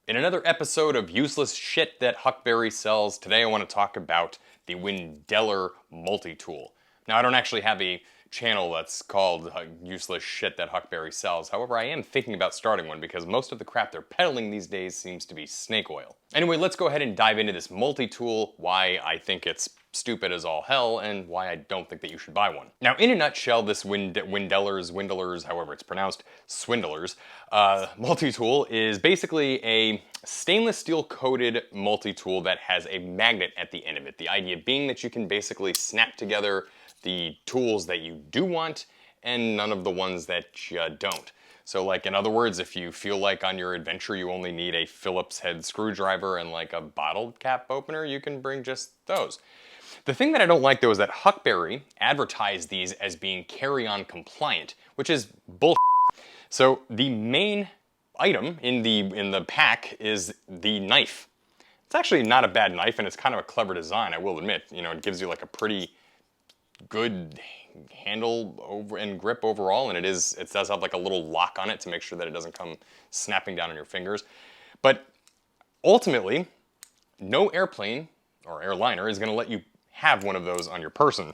In another episode of useless shit that Huckberry sells, today I want to talk about the Windeler Multi-tool. Now, I don't actually have a channel that's called useless shit that Huckberry sells. However, I am thinking about starting one because most of the crap they're peddling these days seems to be snake oil. Anyway, let's go ahead and dive into this multi-tool, why I think it's stupid as all hell, and why I don't think that you should buy one. Now, in a nutshell, this Windelers, however it's pronounced, Swindlers, multi-tool is basically a stainless steel coated multi-tool that has a magnet at the end of it. The idea being that you can basically snap together the tools that you do want and none of the ones that you don't. So like, in other words, if you feel like on your adventure you only need a Phillips head screwdriver and like a bottle cap opener, you can bring just those. The thing that I don't like though is that Huckberry advertised these as being carry-on compliant, which is bullshit. So the main item in the pack is the knife. It's actually not a bad knife and it's kind of a clever design, I will admit. You know, it gives you like a pretty good handle over and grip overall, and it does have like a little lock on it to make sure that it doesn't come snapping down on your fingers. But ultimately, no airplane or airliner is going to let you have one of those on your person.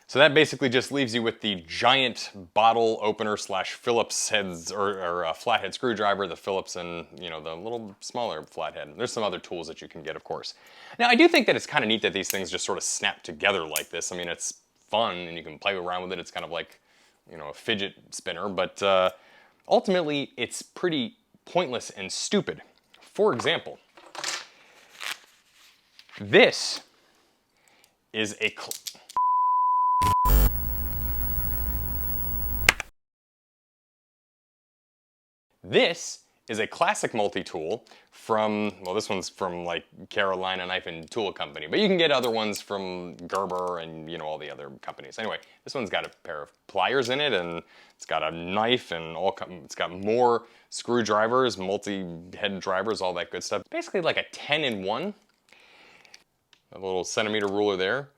So that basically just leaves you with the giant bottle opener slash Phillips heads or flathead screwdriver, the Phillips, and the little smaller flathead. There's some other tools that you can get, of course. Now, I do think that it's kind of neat that these things just sort of snap together like this. I mean, it's fun and you can play around with it. It's kind of like, a fidget spinner, but ultimately it's pretty pointless and stupid. For example, this is a classic multi-tool from, well, this one's from like Carolina Knife and Tool Company, but you can get other ones from Gerber and all the other companies. Anyway, this one's got a pair of pliers in it, and it's got a knife, and it's got more screwdrivers, multi-head drivers, all that good stuff. Basically like a 10-in-1. A little centimeter ruler there.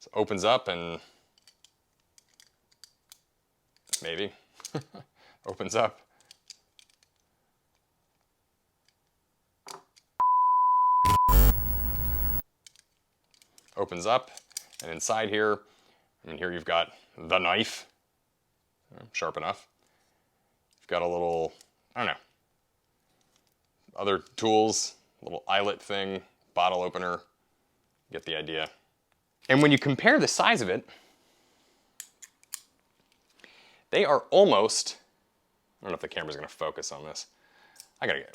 It opens up and maybe opens up. Opens up, and inside here, here you've got the knife, sharp enough. You've got a little, I don't know, other tools, little eyelet thing, bottle opener, get the idea. And when you compare the size of it, they are almost, I don't know if the camera's gonna focus on this. I gotta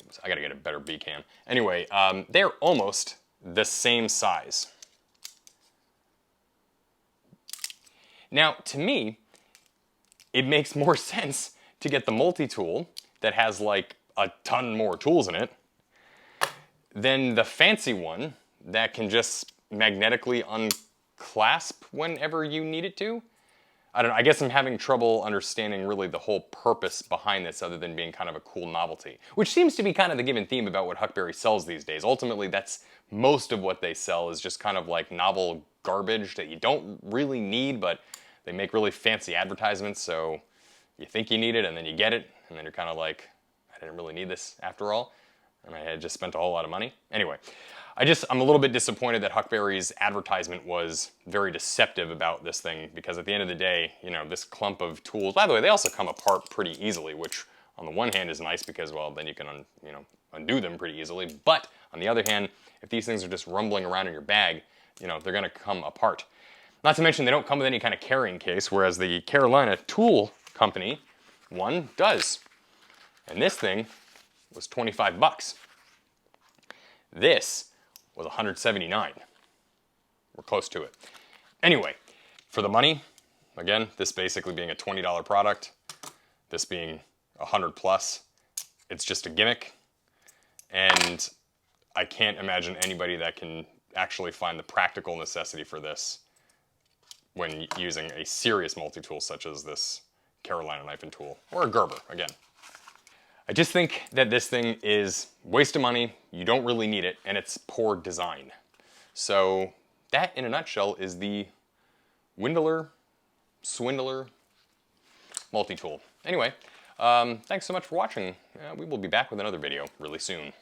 get a better B cam. Anyway, they're almost the same size. Now, to me, it makes more sense to get the multi-tool that has like a ton more tools in it than the fancy one that can just magnetically unclasp whenever you need it to. I don't know, I guess I'm having trouble understanding really the whole purpose behind this other than being kind of a cool novelty, which seems to be kind of the given theme about what Huckberry sells these days. Ultimately, that's most of what they sell is just kind of like novel garbage that you don't really need, but they make really fancy advertisements, so you think you need it and then you get it, and then you're kind of like, I didn't really need this after all, and I had just spent a whole lot of money. Anyway, I'm a little bit disappointed that Huckberry's advertisement was very deceptive about this thing, because at the end of the day, this clump of tools, by the way, they also come apart pretty easily, which on the one hand is nice because, well, then you can undo them pretty easily, but on the other hand, if these things are just rumbling around in your bag, they're gonna come apart. Not to mention they don't come with any kind of carrying case, whereas the Carolina Tool Company one does. And this thing was 25 bucks. This was 179. We're close to it. Anyway, for the money, again, this basically being a $20 product, this being 100 plus, it's just a gimmick. And I can't imagine anybody that can actually find the practical necessity for this when using a serious multi-tool such as this Carolina Knife and Tool, or a Gerber, again. I just think that this thing is a waste of money, you don't really need it, and it's poor design. So that, in a nutshell, is the Windeler Swindler Multi-tool. Anyway, Thanks so much for watching. We will be back with another video really soon.